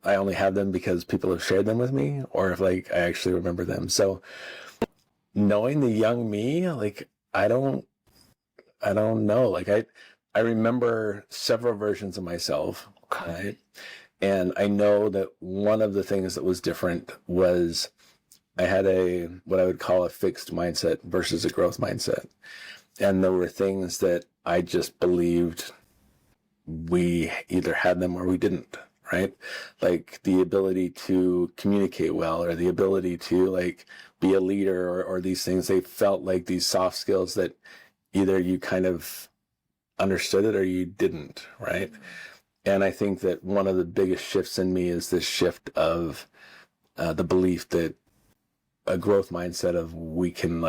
I only have them because people have shared them with me, or if I actually remember them. So knowing the young me, I don't know. I remember several versions of myself, right? And I know that one of the things that was different was I had what I would call a fixed mindset versus a growth mindset. And there were things that I just believed we either had them or we didn't, right? Like the ability to communicate well, or the ability to be a leader, or these things. They felt like these soft skills that either you kind of understood it or you didn't, right? And I think that one of the biggest shifts in me is this shift of the belief that a growth mindset of we can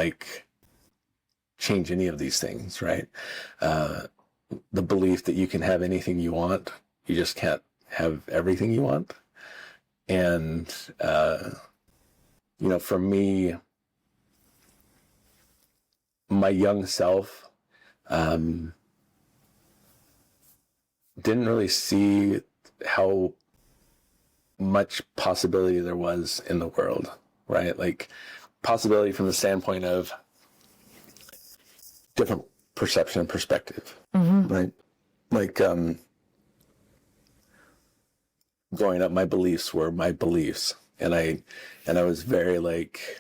change any of these things, right? the belief that you can have anything you want. You just can't have everything you want. And, for me, my young self didn't really see how much possibility there was in the world, right? Like possibility from the standpoint of different perception and perspective, right? Like growing up, my beliefs were my beliefs, and I was very like,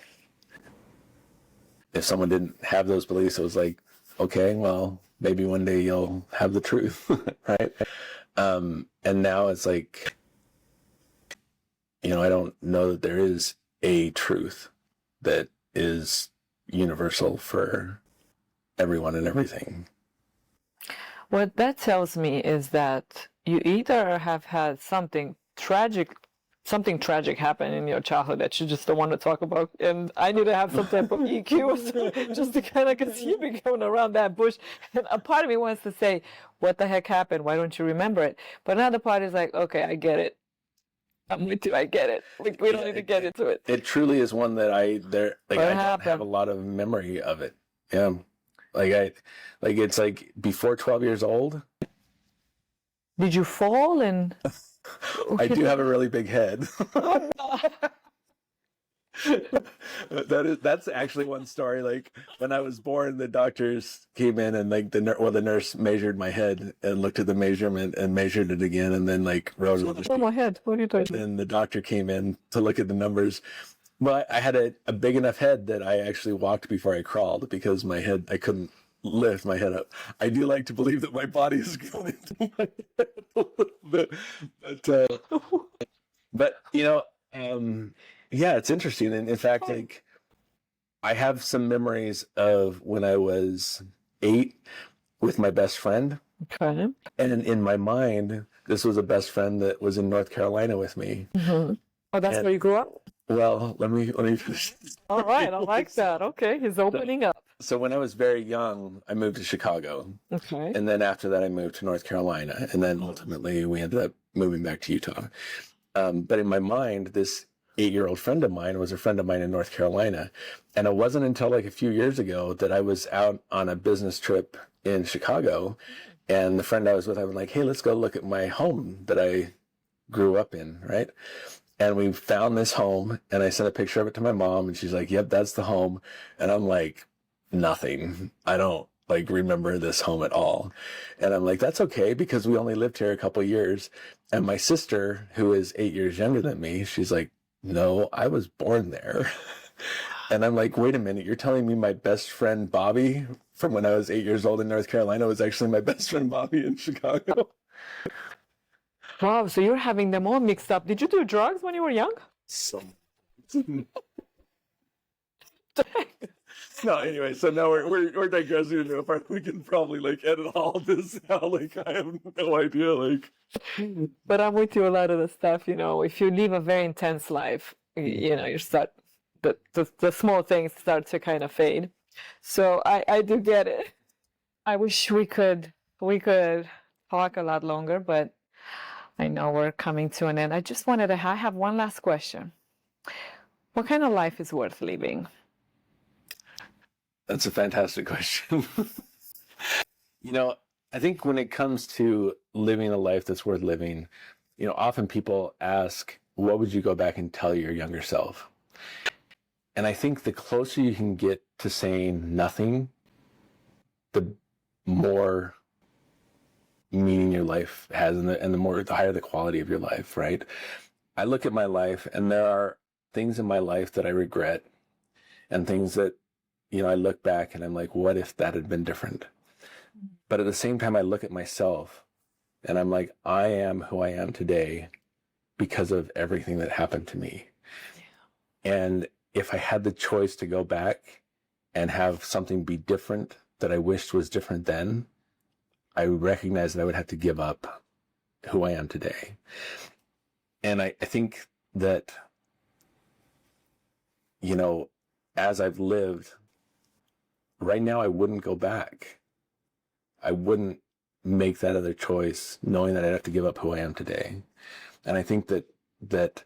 if someone didn't have those beliefs, it was like, okay, well, maybe one day you'll have the truth, right? And now it's like, I don't know that there is a truth that is universal for everyone and everything. What that tells me is that you either have had something tragic happen in your childhood that you just don't want to talk about, and I need to have some type of EQ just to kind of, because you've been going around that bush, and a part of me wants to say, what the heck happened? Why don't you remember it? But another part is like, okay, I get it. I'm with you. I get it. We don't need to get into it. It truly is one that I don't have a lot of memory of it. Yeah. It's like before 12 years old. Did you fall? And I do have a really big head. Oh, no. That's actually one story. Like when I was born, the doctors came in and like the nurse measured my head and looked at the measurement and measured it again, and then like wrote it on the sheet. My head. What are you talking about? Then the doctor came in to look at the numbers. Well, I had a big enough head that I actually walked before I crawled because I couldn't lift my head up. I do like to believe that my body is going into my head a little bit, but yeah, it's interesting. And in fact, like I have some memories of when I was 8 with my best friend. Okay. And in my mind, this was a best friend that was in North Carolina with me. Mm-hmm. Oh, that's where you grew up? Well, let me finish. All right, I like that. Okay, he's opening up. So when I was very young, I moved to Chicago. Okay. And then after that, I moved to North Carolina. And then ultimately, we ended up moving back to Utah. But in my mind, this 8-year-old friend of mine was a friend of mine in North Carolina. And it wasn't until like a few years ago that I was out on a business trip in Chicago. And the friend I was with, I was like, hey, let's go look at my home that I grew up in, right? And we found this home, and I sent a picture of it to my mom, and she's like, yep, that's the home. And I'm like, nothing. I don't like remember this home at all. And I'm like, that's okay, because we only lived here a couple of years. And my sister, who is 8 years younger than me, she's like, no, I was born there. And I'm like, wait a minute, you're telling me my best friend Bobby from when I was 8 years old in North Carolina was actually my best friend Bobby in Chicago? Wow, so you're having them all mixed up. Did you do drugs when you were young? No, anyway, so now we're digressing into a part we can probably like edit all this out. Like I have no idea. Like, but I'm with you a lot of the stuff. If you live a very intense life, you start the small things start to kind of fade. So I do get it. I wish we could talk a lot longer, but I know we're coming to an end. I have one last question. What kind of life is worth living? That's a fantastic question. I think when it comes to living a life that's worth living, often people ask, what would you go back and tell your younger self? And I think the closer you can get to saying nothing, the more meaning your life has, and the higher the quality of your life, right? I look at my life, and there are things in my life that I regret, and things that, I look back and I'm like, what if that had been different? But at the same time, I look at myself and I'm like, I am who I am today because of everything that happened to me. Yeah. And if I had the choice to go back and have something be different that I wished was different then, I recognize that I would have to give up who I am today. And I think that, as I've lived, right now I wouldn't go back. I wouldn't make that other choice, knowing that I'd have to give up who I am today. And I think that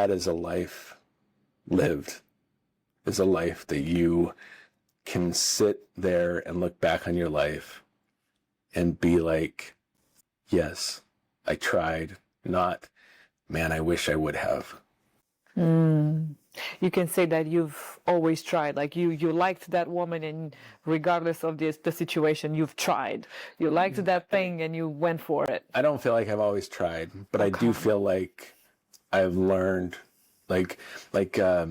is a life lived, is a life that you can sit there and look back on your life and be like, yes, I tried, not, man, I wish I would have. You can say that you've always tried. Like you liked that woman, and regardless of the situation, you've tried. You liked that thing, and you went for it. I don't feel like I've always tried, but I do feel like I've learned. There are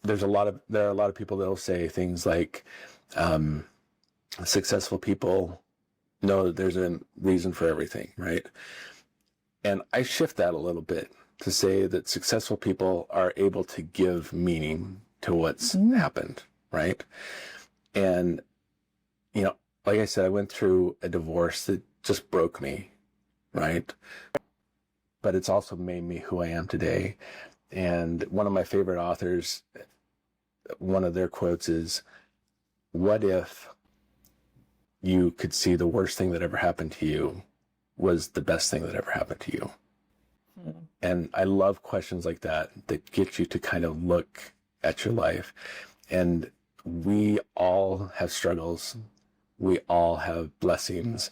a lot of people that will say things like, successful people know that there's a reason for everything, right? And I shift that a little bit to say that successful people are able to give meaning to what's happened, right? And, like I said, I went through a divorce that just broke me, right? But it's also made me who I am today. And one of my favorite authors, one of their quotes is, what if you could see the worst thing that ever happened to you was the best thing that ever happened to you? And I love questions like that get you to kind of look at your life. And we all have struggles. We all have blessings.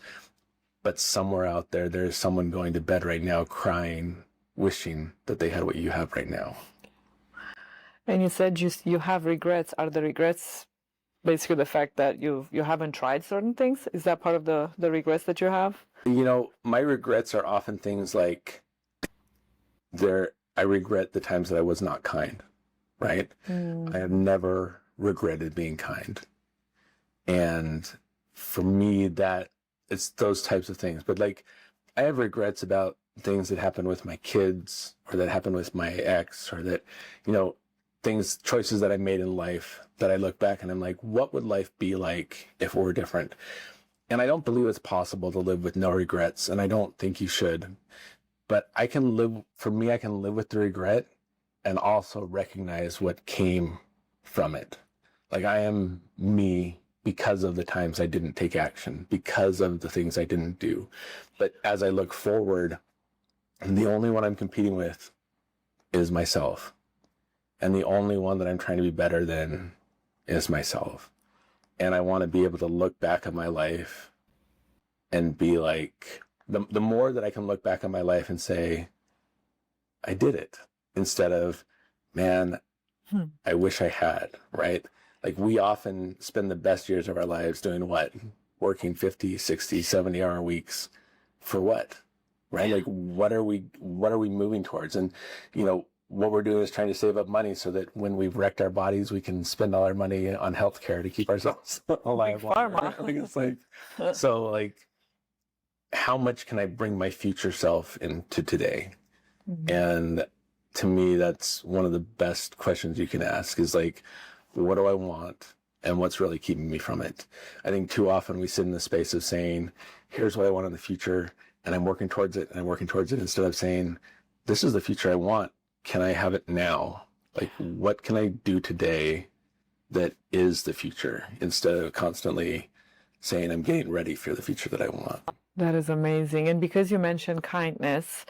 But somewhere out there, there's someone going to bed right now crying, wishing that they had what you have right now. And you said you have regrets. Are the regrets basically the fact that you haven't tried certain things? Is that part of the regrets that you have? My regrets are often things like I regret the times that I was not kind, right? I have never regretted being kind. And for me, that it's those types of things. But like, I have regrets about things that happened with my kids, or that happened with my ex, or that, choices that I made in life that I look back and I'm like, what would life be like if it were different? And I don't believe it's possible to live with no regrets, and I don't think you should. But I can live with the regret and also recognize what came from it. Like, I am me because of the times I didn't take action, because of the things I didn't do. But as I look forward, the only one I'm competing with is myself. And the only one that I'm trying to be better than is myself. And I want to be able to look back at my life and be like, the more that I can look back on my life and say, I did it, instead of, man, I wish I had, right? Like, we often spend the best years of our lives doing what? Working 50, 60, 70-hour weeks for what? Right? Like, what are we moving towards? And, what we're doing is trying to save up money so that when we've wrecked our bodies, we can spend all our money on healthcare to keep ourselves alive. So how much can I bring my future self into today? And to me, that's one of the best questions you can ask, is like, what do I want? And what's really keeping me from it? I think too often we sit in the space of saying, here's what I want in the future, and I'm working towards it, and I'm working towards it, instead of saying, this is the future I want. Can I have it now? Like, what can I do today that is the future, instead of constantly saying I'm getting ready for the future that I want? That is amazing. And because you mentioned kindness,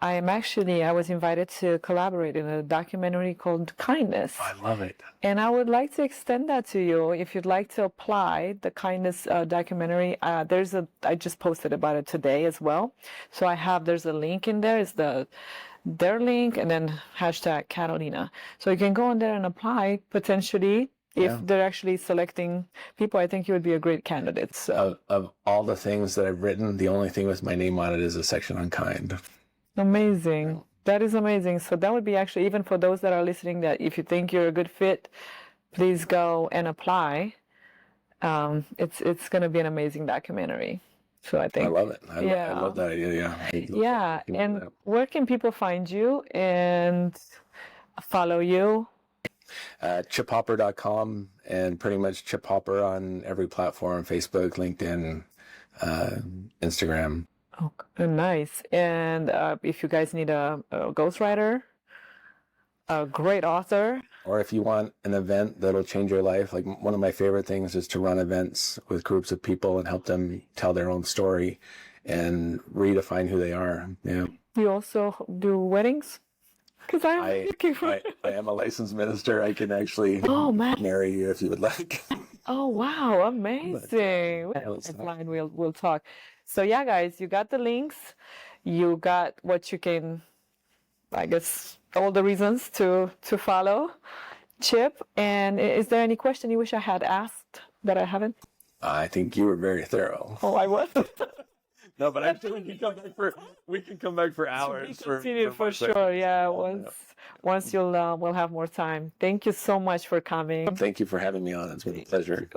I was invited to collaborate in a documentary called Kindness. I love it. And I would like to extend that to you. If you'd like to apply the Kindness documentary, I just posted about it today as well. So there's a link in there. It's their link, and then #Catalina. So you can go on there and apply potentially. If they're actually selecting people, I think you would be a great candidate. So. Of all the things that I've written, the only thing with my name on it is a section on kind. Amazing. That is amazing. So that would be actually, even for those that are listening, that if you think you're a good fit, please go and apply. It's going to be an amazing documentary. So I think. I love it. I love that idea. Yeah. And where can people find you and follow you? chiphopper.com, and pretty much Chip Hopper on every platform: Facebook, LinkedIn, Instagram. Oh, nice. And if you guys need a ghostwriter, a great author. Or if you want an event that'll change your life, like one of my favorite things is to run events with groups of people and help them tell their own story and redefine who they are. Yeah. You also do weddings? Because I'm looking for. I am a licensed minister. I can actually Oh, man. marry you if you would like. Oh, wow, amazing. Fine, we'll talk. So yeah, guys, you got the links. You got what you can, I guess, all the reasons to follow Chip. And is there any question you wish I had asked that I haven't? I think you were very thorough. Oh, I was. No, but I'm sure we can come back for hours. Continue for sure. Yeah, once you'll we'll have more time. Thank you so much for coming. Thank you for having me on. It's been a pleasure.